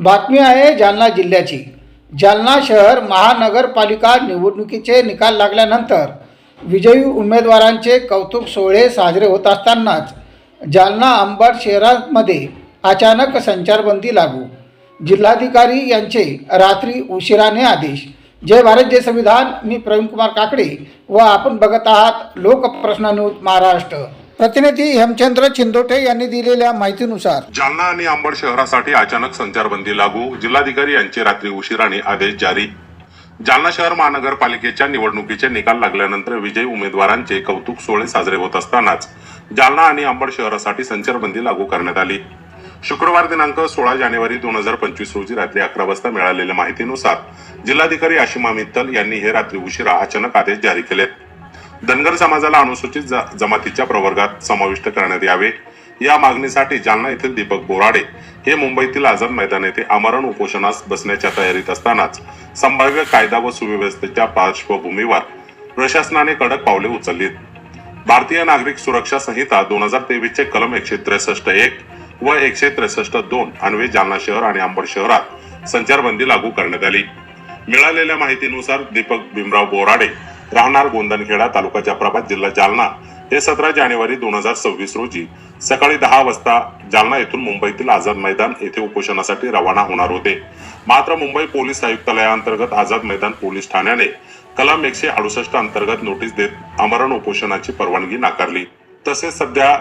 बातमी आहे जालना जिल्ह्याची। जालना शहर महानगरपालिका निवडणुकीचे निकाल लागल्यानंतर विजयी उमेदवारांचे कौतुक सोहळे साजरे होत असतानाच जालना अंबड शहरामध्ये अचानक संचारबंदी लागू। जिल्हाधिकारी यांचे रात्री उशिराने आदेश। जय भारत जय संविधान। मी प्रवीण कुमार काकडे व आपण बघत आहात लोकप्रश्न न्यूज महाराष्ट्र। प्रतिनिधी हेमचंद्र चिंदोटे यांनी दिलेल्या माहितीनुसार जालना आणि अंबड शहरासाठी अचानक संचारबंदी लागू। जिल्हाधिकारी यांचे रात्री उशिराने आदेश जारी। जालना शहर महानगरपालिकेच्या निवडणुकीचे निकाल लागल्यानंतर विजयी उमेदवारांचे कौतुक सोहळे साजरे होत असतानाच जालना आणि अंबड शहरासाठी संचारबंदी लागू करण्यात आली। शुक्रवार दिनांक 16 जानेवारी 2025 रोजी रात्री 11 वाजता मिळालेल्या माहितीनुसार जिल्हाधिकारी आशिमा मित्तल यांनी हे रात्री उशिरा अचानक आदेश जारी केले। धनगर समाजाला अनुसूचित जमातीच्या प्रवर्गात समाविष्ट करण्यात यावे या मागणीसाठी जालना येथील दीपक बोराडे हे मुंबईतील आझाद मैदान येथे आमरण उपोषणास बसण्याच्या तयारीत असतानाच संभाव्य कायदा व सुव्यवस्थेच्या पार्श्वभूमीवर प्रशासनाने कडक पावले उचललीत। भारतीय नागरिक सुरक्षा संहिता 2023 चे कलम 163(1) व 163(2) अन्वये जालना शहर आणि अंबड शहरात संचारबंदी लागू करण्यात आली। मिळालेल्या माहितीनुसार दीपक भीमराव बोराडे राहणार गोंदनखेडा तालुका जाफराबाद जिल्हा जालना हे 17 जानेवारी 2026 रोजी सकाळी 10 वाजता जालना येथून मुंबईतील आझाद मैदान येथे उपोषणासाठी रवाना होणार होते। मात्र मुंबई पोलीस आयुक्तालयाअंतर्गत आझाद मैदान पोलीस ठाण्याने कलम 168 अंतर्गत नोटीस देत आमरण उपोषणाची परवानगी नाकारली। तसेच सध्या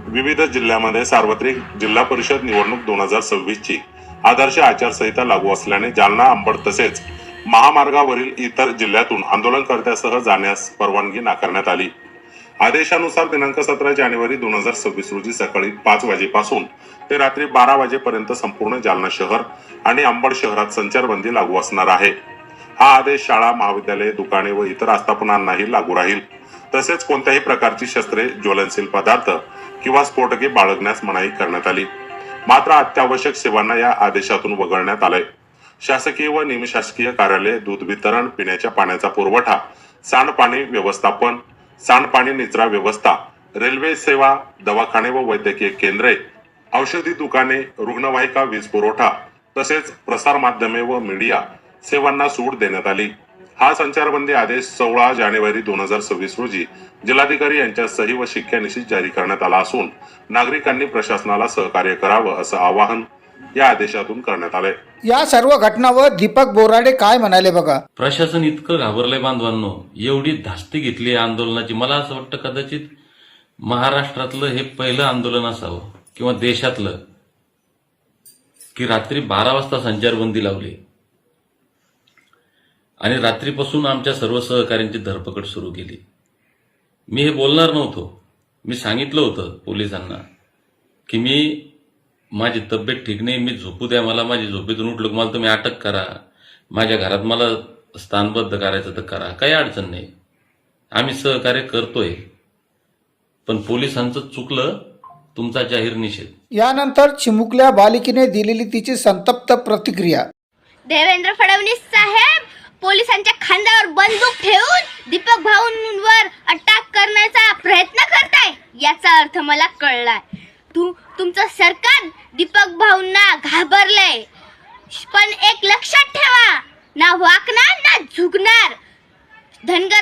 विविध जिल्ह्यामध्ये सार्वत्रिक जिल्हा परिषद निवडणूक 2026 ची आदर्श आचारसंहिता लागू असल्याने जालना अंबड तसेच महामार्गावरील इतर जिल्ह्यातून आंदोलनकर्त्यासह जाण्यास परवानगी नाकारण्यात आली। आदेशानुसार दिनांक 17 जानेवारी 2026 रोजी सकाळी 5 वाजेपासून ते रात्री 12 वाजेपर्यंत संपूर्ण जालना शहर आणि अंबड शहरात संचारबंदी लागू असणार आहे। हा आदेश शाळा, महाविद्यालये, दुकाने व इतर आस्थापनांनाही लागू राहील। तसेच कोणत्याही प्रकारची शस्त्रे, ज्वलनशील पदार्थ किंवा स्फोटके बाळगण्यास मनाई करण्यात आली। मात्र अत्यावश्यक सेवांना या आदेशातून वगळण्यात आले। शासकीय व निमशासकीय कार्यालय, दूध वितरण, पिण्याच्या पाण्याचा पुरवठा, सांडपाणी व्यवस्थापन, सांडपाणी निचरा व्यवस्था, रेल्वे सेवा, दवाखाने व वैद्यकीय केंद्रे, औषधी दुकाने, रुग्णवाहिका, वीज पुरवठा तसेच प्रसार माध्यमे व मीडिया सेवांना सूट देण्यात आली। हा संचारबंदी आदेश 16 जानेवारी 2026 रोजी जिल्हाधिकारी यांच्या सही व शिक्क्यानिशी जारी करण्यात आला असून नागरिकांनी प्रशासनाला सहकार्य करावं असं आवाहन या आदेशातून करण्यात आले। या सर्व घटनांवर दीपक बोराडे काय म्हणाले बघा। प्रशासन इतकं घाबरलंय बांधवांनो, एवढी धास्ती घेतली आंदोलनाची। मला असं वाटतं कदाचित महाराष्ट्रातलं हे पहिलं आंदोलन असावं किंवा देशातलं की रात्री 12 वाजता संचारबंदी लावली आणि रात्रीपासून आमच्या सर्व सहकाऱ्यांची धरपकड सुरू केली। मी हे बोलणार नव्हतो। मी सांगितलं होतं पोलिसांना की माझी तब्येत ठीक नाही, मी झोपू द्या मला, माझी झोपेतून उठलो मला तुम्ही अटक करा, माझ्या घरात मला स्थानबद्ध करायचं तर करा, काही अडचण नाही, आम्ही सहकार्य करतोय। पण पोलिसांचं चुकलं, तुमचा जाहीर निषेध। यानंतर चिमुकल्या बालिकेने दिलेली तिची संतप्त प्रतिक्रिया। देवेंद्र फडणवीस साहेब पोलिसांच्या खांद्यावर बंदूक ठेवून दीपक भाऊंवर अटॅक करण्याचा प्रयत्न करताय याचा अर्थ मला कळलाय। तुमचं सरकार दीपक भाऊंना घाबरलंय। पण एक लक्षात ठेवा, ना वाकणार ना झुकणार। धनगर